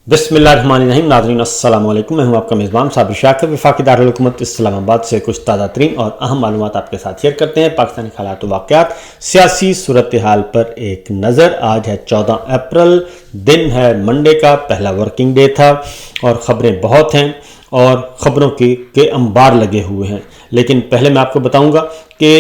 बिस्मिल्लाहिर्रहमानिर्रहीम। नाज़रीन अस्सलाम वालेकुम। मैं हूं आपका मेज़बान साबिर शाकिर। वफाकी दारुल हुकूमत इस्लामाबाद से कुछ ताज़ा तरीन और अहम मालूमात आपके साथ शेयर करते हैं। पाकिस्तानी हालात व वाक़यात, सियासी सूरत हाल पर एक नज़र। आज है 14 अप्रैल, दिन है मंडे का, पहला वर्किंग डे था और ख़बरें बहुत हैं और ख़बरों के अंबार लगे हुए हैं। लेकिन पहले मैं आपको बताऊँगा कि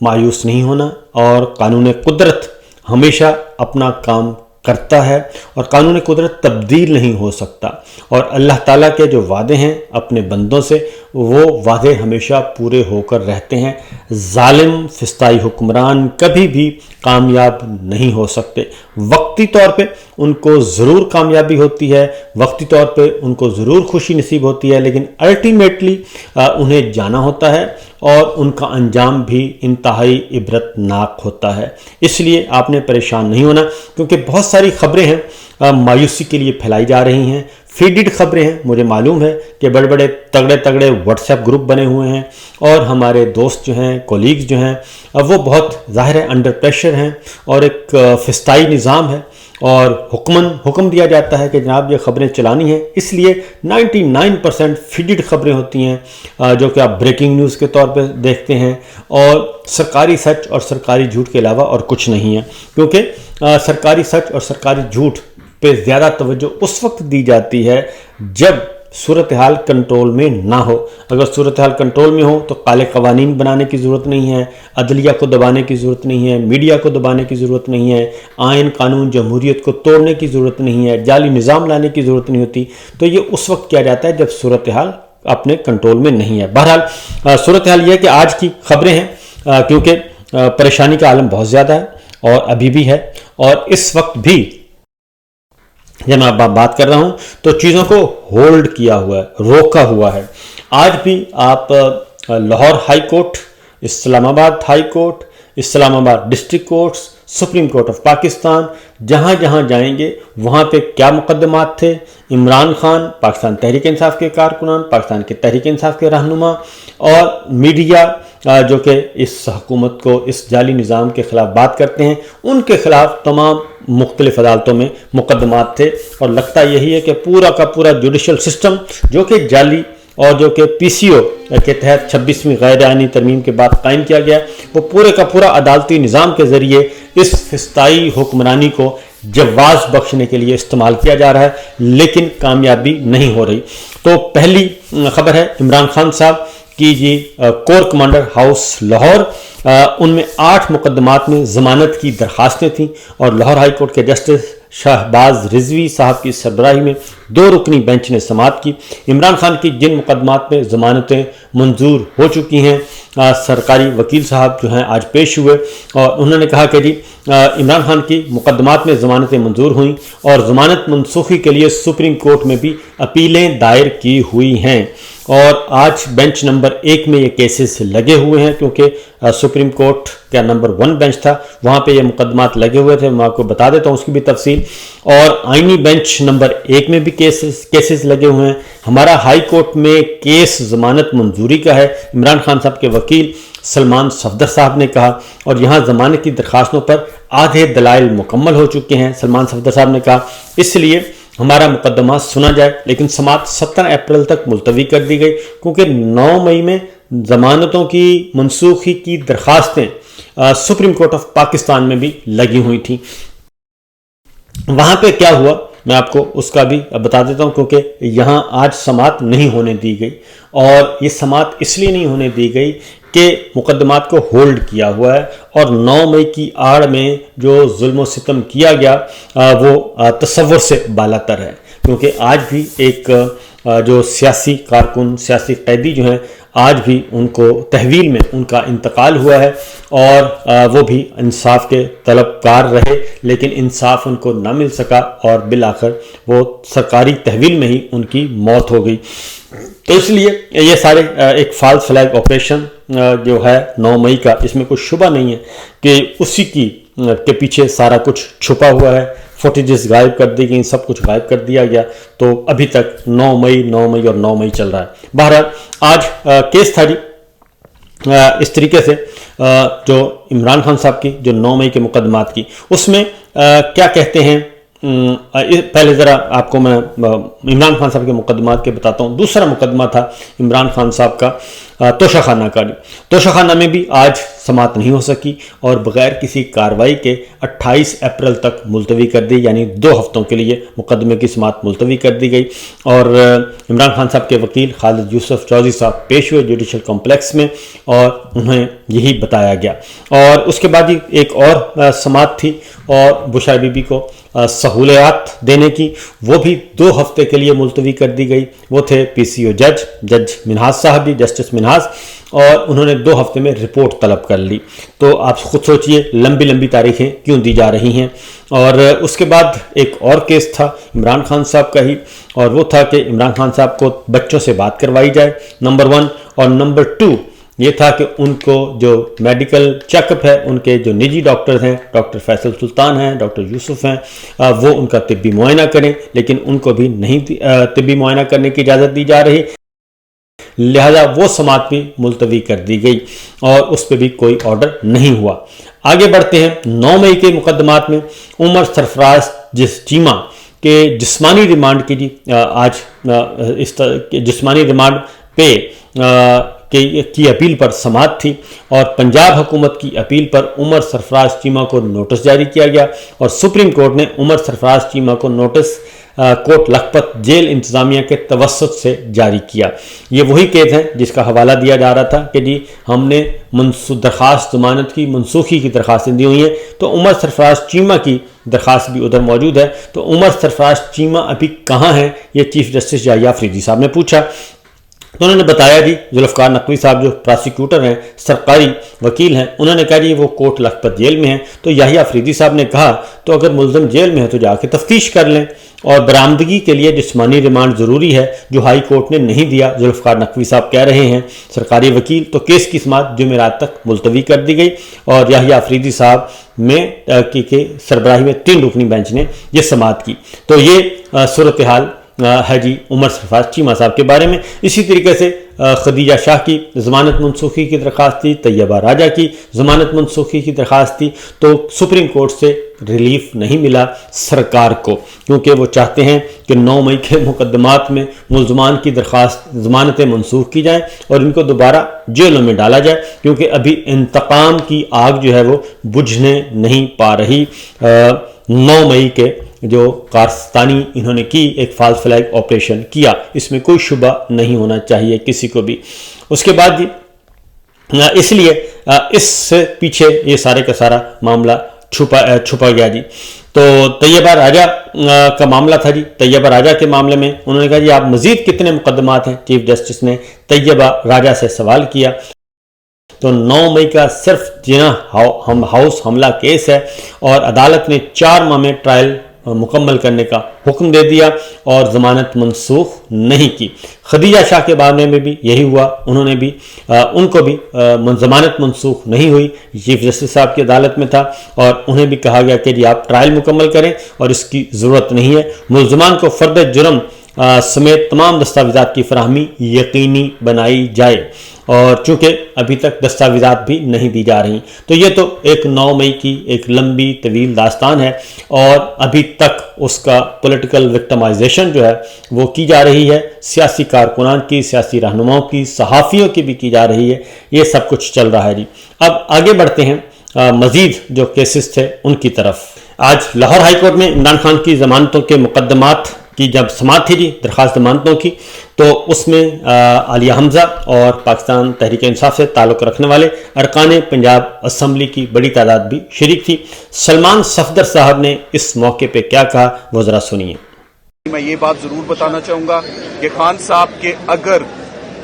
मायूस नहीं होना और कानून कुदरत हमेशा अपना काम करता है और कानून कुदरत तब्दील नहीं हो सकता। और अल्लाह ताला के जो वादे हैं अपने बंदों से, वो वादे हमेशा पूरे होकर रहते हैं। जालिम फिस्ताई हुक्मरान कभी भी कामयाब नहीं हो सकते। वक्ती तौर पे उनको ज़रूर कामयाबी होती है, वक्ती तौर पे उनको ज़रूर खुशी नसीब होती है, लेकिन अल्टीमेटली उन्हें जाना होता है और उनका अंजाम भी इंतहाई इबरतनाक होता है। इसलिए आपने परेशान नहीं होना, क्योंकि बहुत सारी खबरें हैं मायूसी के लिए फैलाई जा रही हैं। फीडेड खबरें हैं। मुझे मालूम है कि बड़े बड़े तगड़े तगड़े व्हाट्सएप ग्रुप बने हुए हैं और हमारे दोस्त जो हैं, कोलीग्स जो हैं, वो बहुत ज़ाहिर है अंडर प्रेशर हैं और एक फिस्ताई निज़ाम है और हुक्म दिया जाता है कि जनाब ये ख़बरें चलानी है। इसलिए 99% फीडेड खबरें होती हैं जो कि आप ब्रेकिंग न्यूज़ के तौर पे देखते हैं और सरकारी सच और सरकारी झूठ के अलावा और कुछ नहीं है। क्योंकि सरकारी सच और सरकारी झूठ पे ज़्यादा तवज्जो उस वक्त दी जाती है जब सूरत हाल कंट्रोल में ना हो। अगर सूरत हाल कंट्रोल में हो तो काले कवानीन बनाने की ज़रूरत नहीं है, अदलिया को दबाने की ज़रूरत नहीं है, मीडिया को दबाने की ज़रूरत नहीं है, आइन कानून जमहूरियत को तोड़ने की ज़रूरत नहीं है, जाली निज़ाम लाने की ज़रूरत नहीं होती। तो ये उस वक्त किया जाता है जब सूरत हाल अपने कंट्रोल में नहीं है। बहरहाल सूरत हाल ये है कि आज की खबरें हैं, क्योंकि परेशानी का आलम बहुत ज़्यादा है और अभी भी है। और इस वक्त भी जब मैं बात कर रहा हूं तो चीज़ों को होल्ड किया हुआ है, रोका हुआ है। आज भी आप Lahore high court, Islamabad high court, Islamabad district courts, supreme court of Pakistan, जहां जहां जाएंगे वहां पे क्या मुकदमात थे। इमरान खान, पाकिस्तान तहरीक इंसाफ के कारकुनान, पाकिस्तान के तहरीक इंसाफ के रहनुमा और मीडिया जो कि इस हुकूमत को, इस जाली निज़ाम के ख़िलाफ़ बात करते हैं, उनके ख़िलाफ़ तमाम मुख्तलिफ़ अदालतों में मुकदमात थे। और लगता यही है कि पूरा का पूरा जुडिशल सिस्टम जो कि जाली और जो कि PCO के तहत 26वीं गैर आइनी तरमीम के बाद कायम किया गया, वो पूरे का पूरा अदालती निज़ाम के ज़रिए इस फिस्ताई हुक्मरानी को जवाज़ बख्शने के लिए इस्तेमाल किया जा रहा है, लेकिन कामयाबी नहीं हो रही। तो पहली खबर है इमरान खान साहब की जी, कोर कमांडर हाउस लाहौर, उनमें 8 मुकदमात में ज़मानत की दरखास्तें थीं और लाहौर हाई कोर्ट के जस्टिस शहबाज रिजवी साहब की सरबराही में 2 रुकनी बेंच ने समाअत की। इमरान खान की जिन मुकदमात में ज़मानतें मंजूर हो चुकी हैं, सरकारी वकील साहब जो हैं आज पेश हुए और उन्होंने कहा कि जी इमरान खान की मुकदमात में ज़मानतें मंजूर हुई और ज़मानत मनसूखी के लिए सुप्रीम कोर्ट में भी अपीलें दायर की हुई हैं। और आज बेंच नंबर 1 में ये केसेस लगे हुए हैं, क्योंकि सुप्रीम कोर्ट का नंबर 1 बेंच था, वहाँ पे ये मुकदमात लगे हुए थे। मैं आपको बता देता हूँ उसकी भी तफसील। और आइनी बेंच नंबर 1 में भी केसेस लगे हुए हैं। हमारा हाई कोर्ट में केस ज़मानत मंजूरी का है। इमरान खान साहब के वकील सलमान सफदर साहब ने कहा, और यहाँ ज़मानत की दरखास्तों पर आधे दलाइल मुकम्मल हो चुके हैं। सलमान सफदर साहब ने कहा इसलिए हमारा मुकदमा सुना जाए, लेकिन समाअत 17 अप्रैल तक मुलतवी कर दी गई, क्योंकि 9 मई में ज़मानतों की मनसूखी की दरखास्तें सुप्रीम कोर्ट ऑफ पाकिस्तान में भी लगी हुई थी। वहाँ पे क्या हुआ मैं आपको उसका भी बता देता हूँ, क्योंकि यहाँ आज समाअत नहीं होने दी गई। और ये समाअत इसलिए नहीं होने दी गई कि मुकदमात को होल्ड किया हुआ है और 9 मई की आड़ में जो जुल्म व सितम किया गया वो तसव्वुर से बालातर है। क्योंकि आज भी एक जो सियासी कारकुन, सियासी कैदी जो हैं, आज भी उनको तहवील में उनका इंतकाल हुआ है और वो भी इंसाफ के तलबकार रहे, लेकिन इंसाफ उनको ना मिल सका और बिलाखिर वो सरकारी तहवील में ही उनकी मौत हो गई। तो इसलिए ये सारे एक फॉल्स फ्लैग ऑपरेशन जो है 9 मई का, इसमें कुछ शुबा नहीं है कि उसी के पीछे सारा कुछ छुपा हुआ है। फुटेजेस गायब कर दी गई, सब कुछ गायब कर दिया गया। तो अभी तक 9 मई और 9 मई चल रहा है। बहरहाल आज केस था जी इस तरीके से, जो इमरान खान साहब की जो 9 मई के मुकदमात की, उसमें क्या कहते हैं पहले ज़रा आपको मैं इमरान खान साहब के मुकदमात के बताता हूँ। दूसरा मुकदमा था इमरान खान साहब का तोशाखाना का। तोशाखाना में भी आज समाअत नहीं हो सकी और बगैर किसी कार्रवाई के 28 अप्रैल तक मुलतवी कर दी, यानी 2 हफ्तों के लिए मुकदमे की समाअत मुलतवी कर दी गई। और इमरान खान साहब के वकील खालिद यूसुफ चौधरी साहब पेश हुए जुडिशल कॉम्प्लेक्स में और उन्हें यही बताया गया। और उसके बाद ही एक और समाअत थी और बुशरा बीबी को सहूलियात देने की, वो भी 2 हफ्ते के लिए मुलतवी कर दी गई। वो थे PCO जज मिनहाज साहब भी, जस्टिस मिनहाज, और उन्होंने 2 हफ्ते में रिपोर्ट तलब कर ली। तो आप खुद सोचिए लंबी लंबी तारीखें क्यों दी जा रही हैं। और उसके बाद एक और केस था इमरान खान साहब का ही, और वो था कि इमरान खान साहब को बच्चों से बात करवाई जाए, नंबर 1, और नंबर 2 ये था कि उनको जो मेडिकल चेकअप है, उनके जो निजी डॉक्टर्स हैं, डॉक्टर फैसल सुल्तान हैं, डॉक्टर यूसुफ हैं, वो उनका तिब्बी मुआयना करें, लेकिन उनको भी नहीं तिब्बी मुआयना करने की इजाज़त दी जा रही, लिहाजा वो समाअत भी मुलतवी कर दी गई और उस पर भी कोई ऑर्डर नहीं हुआ। आगे बढ़ते हैं 9 मई के मुकदमात में उमर सरफराज चीमा के जिस्मानी रिमांड की जी आज इस जिस्मानी रिमांड पे की अपील पर समाअत थी और पंजाब हुकूमत की अपील पर उमर सरफराज चीमा को नोटिस जारी किया गया और सुप्रीम कोर्ट ने उमर सरफराज चीमा को नोटिस कोट लखपत जेल इंतज़ामिया के तवस्सुत से जारी किया। ये वही केस है जिसका हवाला दिया जा रहा था कि जी हमने दरख्वास्त ज़मानत की मनसूखी की दरख्वास्तें दी हुई हैं, तो उमर सरफराज चीमा की दरख्वास्त भी उधर मौजूद है। तो उमर सरफराज चीमा अभी कहाँ हैं, ये चीफ जस्टिस याहिया अफरीदी साहब ने पूछा। तो उन्होंने बताया जी जुल्फ़िकार नकवी साहब जो प्रोसिक्यूटर हैं, सरकारी वकील हैं, उन्होंने कहा जी वो कोट लखपत जेल में हैं। तो याहिया अफरीदी साहब ने कहा तो अगर मुल्ज़िम जेल में है तो जाके तफ्तीश कर लें और बरामदगी के लिए जिस्मानी रिमांड ज़रूरी है, जो हाई कोर्ट ने नहीं दिया, जुल्फ़िकार नकवी साहब कह रहे हैं सरकारी वकील। तो केस की समाअत जुमेरात तक मुलतवी कर दी गई और याहिया अफरीदी साहब में की सरबराही में 3 रुकनी बेंच ने यह समाअत की। तो ये सूरत हाल है जी उमर सरफराज चीमा साहब के बारे में। इसी तरीके से खदीजा शाह की ज़मानत मनसूखी की दरख्वास्त थी, तैयबा राजा की ज़मानत मनसूखी की दरख्वास्त थी। तो सुप्रीम कोर्ट से रिलीफ नहीं मिला सरकार को, क्योंकि वो चाहते हैं कि 9 मई के मुकदमात में मुल्ज़मान की दरख्वास्त ज़मानतें मनसूख की जाएँ और इनको दोबारा जेलों में डाला जाए, क्योंकि अभी इंतकाम की आग जो है वो बुझने नहीं पा रही। 9 मई के जो कारस्तानी इन्होंने की, एक फॉल्स फ्लैग ऑपरेशन किया, इसमें कोई शुबा नहीं होना चाहिए किसी को भी। उसके बाद इसलिए इससे पीछे ये सारे का सारा मामला छुपा गया जी। तो तैयबा राजा का मामला था जी। तैयबा राजा के मामले में उन्होंने कहा जी आप मजीद कितने मुकदमात हैं, चीफ जस्टिस ने तैयबा राजा से सवाल किया। तो 9 मई का सिर्फ जिना हाउस हमला केस है और अदालत ने 4 माह में ट्रायल मुकम्मल करने का हुक्म दे दिया और ज़मानत मनसूख नहीं की। खदीजा शाह के बारे में भी यही हुआ, उन्होंने भी उनको भी ज़मानत मनसूख नहीं हुई, चीफ जस्टिस साहब की अदालत में था और उन्हें भी कहा गया कि जी आप ट्रायल मुकम्मल करें और इसकी ज़रूरत नहीं है। मुल्ज़मान को फ़र्द जुर्म समेत तमाम दस्तावेज़ात की फराहमी यकीनी बनाई जाए और चूँकि अभी तक दस्तावेज़ात भी नहीं दी जा रही। तो ये तो एक 9 मई की एक लंबी तवील दास्तान है और अभी तक उसका पॉलिटिकल विक्टिमाइजेशन जो है वो की जा रही है, सियासी कारकुनान की, सियासी रहनुमाओं की, सहाफ़ियों की भी की जा रही है। ये सब कुछ चल रहा है जी। अब आगे बढ़ते हैं मज़ीद जो केसेस थे उनकी तरफ। आज लाहौर हाई कोर्ट में इमरान खान की ज़मानतों के मुकदमात की जब समाअत थी जी दरख्वास्त ज़मानतों की, तो उसमें आलिया हमज़ा और पाकिस्तान तहरीक इंसाफ से ताल्लुक़ रखने वाले अरकान पंजाब असम्बली की बड़ी तादाद भी शरीक थी। सलमान सफदर साहब ने इस मौके पे क्या कहा वो ज़रा सुनिए। मैं ये बात ज़रूर बताना चाहूँगा कि खान साहब के अगर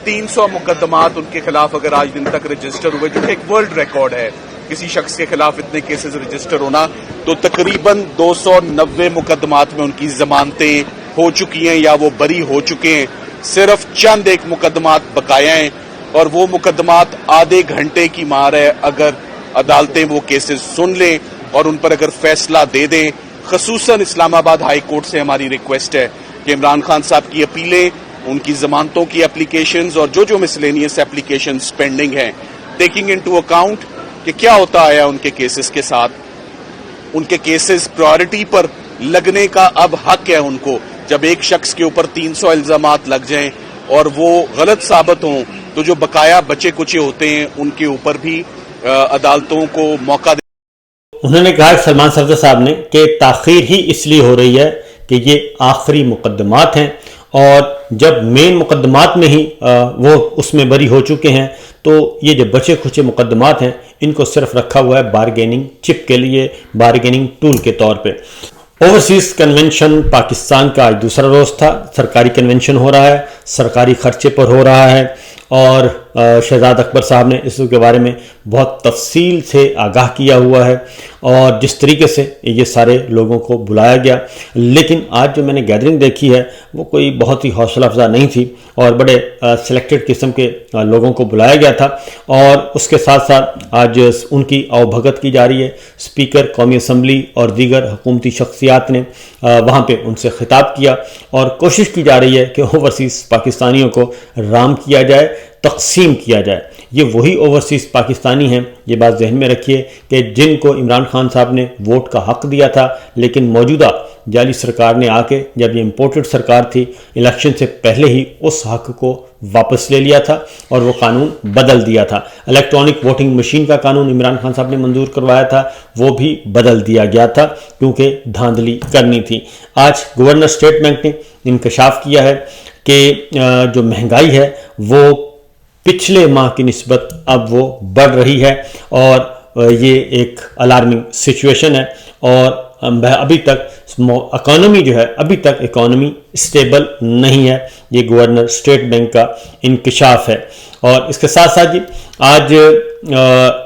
300 मुकदमात उनके खिलाफ अगर आज दिन तक रजिस्टर हुए, जो कि एक वर्ल्ड रिकॉर्ड है किसी शख्स के खिलाफ इतने केसेस रजिस्टर होना, तो तकरीबन 290 मुकदमात में उनकी जमानतें हो चुकी हैं या वो बरी हो चुके हैं। सिर्फ चंद एक मुकदमात बकाया हैं और वो मुकदमात आधे घंटे की मार है अगर अदालतें वो केसेस सुन लें और उन पर अगर फैसला दे दें। खसूसन इस्लामाबाद हाई कोर्ट से हमारी रिक्वेस्ट है कि इमरान खान साहब की अपीलें, उनकी जमानतों की एप्लीकेशंस और जो मिसलेनियस एप्लीकेशंस पेंडिंग हैं, टेकिंग इनटू अकाउंट कि क्या होता आया उनके केसेस के साथ, उनके केसेस प्रायोरिटी पर लगने का अब हक है उनको। जब एक शख्स के ऊपर 300 इल्जामात लग जाएं और वो गलत साबित हों तो जो बकाया बचे कुचे होते हैं उनके ऊपर भी अदालतों को मौका दे। उन्होंने कहा सलमान सफदर साहब ने कि ताख़ीर ही इसलिए हो रही है कि ये आखिरी मुकदमात हैं, और जब मेन मुकदमात में ही वो उसमें बरी हो चुके हैं तो ये जो बचे खुचे मुकदमात हैं इनको सिर्फ रखा हुआ है बारगेनिंग चिप के लिए, बारगेनिंग टूल के तौर पे। ओवरसीज़ कन्वेंशन पाकिस्तान का आज दूसरा रोज़ था। सरकारी कन्वेंशन हो रहा है, सरकारी खर्चे पर हो रहा है, और शहजाद अकबर साहब ने इसके बारे में बहुत तफसील से आगाह किया हुआ है, और जिस तरीके से ये सारे लोगों को बुलाया गया। लेकिन आज जो मैंने गैदरिंग देखी है वो कोई बहुत ही हौसला अफजा नहीं थी, और बड़े सिलेक्टेड किस्म के लोगों को बुलाया गया था, और उसके साथ साथ आज उनकी आवभगत की जा रही है। स्पीकर कौमी असम्बली और दीगर हुकूमती शख्सियात ने वहाँ पे उनसे खिताब किया, और कोशिश की जा रही है कि ओवरसीज़ पाकिस्तानियों को राम किया जाए, तकसीम किया जाए। ये वही ओवरसीज़ पाकिस्तानी हैं, ये बात जहन में रखिए, कि जिनको इमरान खान साहब ने वोट का हक दिया था, लेकिन मौजूदा जाली सरकार ने आके, जब ये इम्पोर्टेड सरकार थी, इलेक्शन से पहले ही उस हक को वापस ले लिया था और वो कानून बदल दिया था। इलेक्ट्रॉनिक वोटिंग मशीन का कानून इमरान खान साहब ने मंजूर करवाया था, वो भी बदल दिया गया था क्योंकि धांधली करनी थी। आज गवर्नर स्टेट बैंक ने इंकशाफ किया है कि जो महंगाई है वो पिछले माह की निस्बत अब वो बढ़ रही है, और ये एक अलार्मिंग सिचुएशन है, और अभी तक इकॉनमी जो है, अभी तक इकॉनमी स्टेबल नहीं है। ये गवर्नर स्टेट बैंक का इंकशाफ है। और इसके साथ साथ जी आज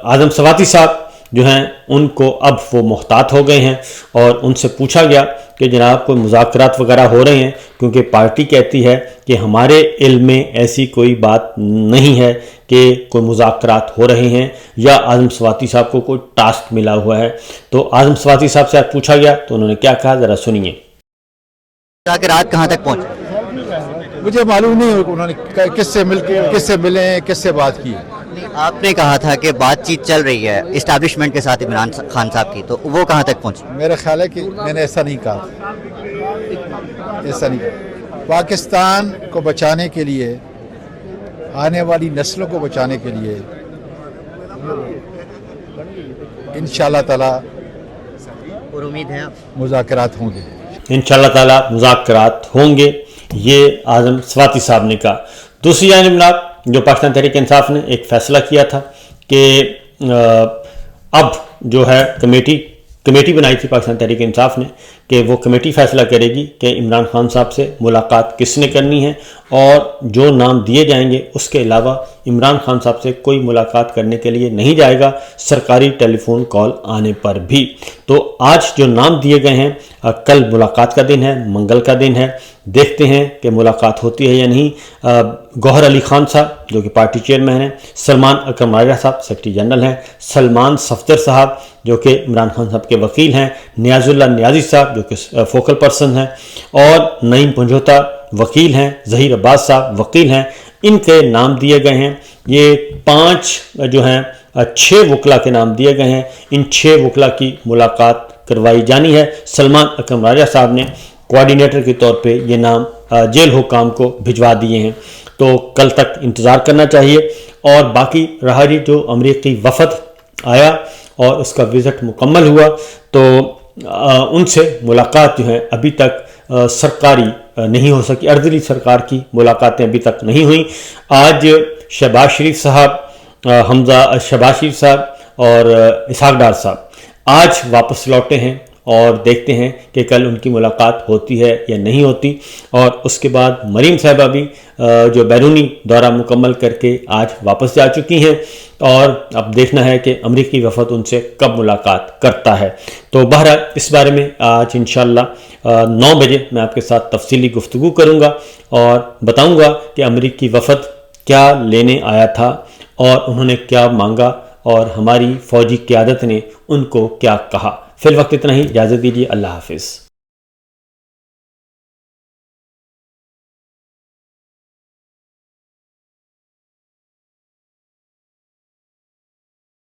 आज़म सवाती साहब जो हैं उनको अब वो मोहतात हो गए हैं, और उनसे पूछा गया कि जनाब कोई मुज़ाकरात वगैरह हो रहे हैं, क्योंकि पार्टी कहती है कि हमारे इल्म में ऐसी कोई बात नहीं है कि कोई मुज़ाकरात हो रहे हैं या आज़म सवाती साहब को कोई टास्क मिला हुआ है। तो आज़म सवाती साहब से आज पूछा गया तो उन्होंने क्या कहा, ज़रा सुनिए। मुज़ाकरात कहाँ तक पहुँचे? मुझे मालूम नहीं उन्होंने किससे मिले, किससे बात की। आपने कहा था कि बातचीत चल रही है इस्टेब्लिशमेंट के साथ इमरान खान साहब की, तो वो कहाँ तक पहुँची? मेरा ख्याल है कि मैंने ऐसा नहीं कहा, ऐसा नहीं कहा। पाकिस्तान को बचाने के लिए, आने वाली नस्लों को बचाने के लिए इंशाअल्लाह ताला और उम्मीद है मुज़ाकरात होंगे। इंशाअल्लाह ताला मुज़ाकरात होंगे, ये आज़म सवाती साहब ने कहा। दूसरी जानिब जनाब जो पाकिस्तान तहरीक इंसाफ ने एक फ़ैसला किया था कि अब जो है कमेटी बनाई थी पाकिस्तान तहरीक इंसाफ ने, कि वो कमेटी फ़ैसला करेगी कि इमरान खान साहब से मुलाकात किसने करनी है, और जो नाम दिए जाएंगे उसके अलावा इमरान खान साहब से कोई मुलाकात करने के लिए नहीं जाएगा, सरकारी टेलीफोन कॉल आने पर भी। तो आज जो नाम दिए गए हैं, कल मुलाकात का दिन है, मंगल का दिन है, देखते हैं कि मुलाकात होती है या नहीं। गौहर अली खान साहब जो कि पार्टी चेयरमैन हैं, सलमान अकरम राजा साहब सेक्रेटरी जनरल हैं, सलमान सफदर साहब जो कि इमरान खान साहब के वकील हैं, नियाजुल्लाह नियाजी साहब जो कि फोकल पर्सन हैं, और नईम पंजोता वकील हैं, ज़हीर अब्बास साहब वकील हैं। इनके नाम दिए गए हैं। ये 5 जो हैं 6 वकला के नाम दिए गए हैं। इन 6 वकला की मुलाकात करवाई जानी है। सलमान अकरम राजा साहब ने कोऑर्डिनेटर के तौर पे ये नाम जेल हुकाम को भिजवा दिए हैं, तो कल तक इंतज़ार करना चाहिए। और बाकी रहा जी जो अमरीकी वफद आया और उसका विज़िट मुकम्मल हुआ, तो उनसे मुलाकात जो है अभी तक सरकारी नहीं हो सकी, अर्दली सरकार की मुलाकातें अभी तक नहीं हुई। आज शहबाज शरीफ साहब, शहबाज शरीफ साहब और इसहाक डार साहब आज वापस लौटे हैं, और देखते हैं कि कल उनकी मुलाकात होती है या नहीं होती। और उसके बाद मरीम साहिबा भी जो बैरूनी दौरा मुकम्मल करके आज वापस जा चुकी हैं, और अब देखना है कि अमरीकी वफद उनसे कब मुलाकात करता है। तो बहरहाल इस बारे में आज इंशाअल्लाह 9 बजे मैं आपके साथ तफसीली गुफ्तगू करूँगा और बताऊँगा कि अमरीकी वफद क्या लेने आया था और उन्होंने क्या मांगा, और हमारी फ़ौजी क़यादत ने उनको क्या कहा। फिल वक्त इतना ही, इजाज़त दीजिए, अल्लाह हाफिज़।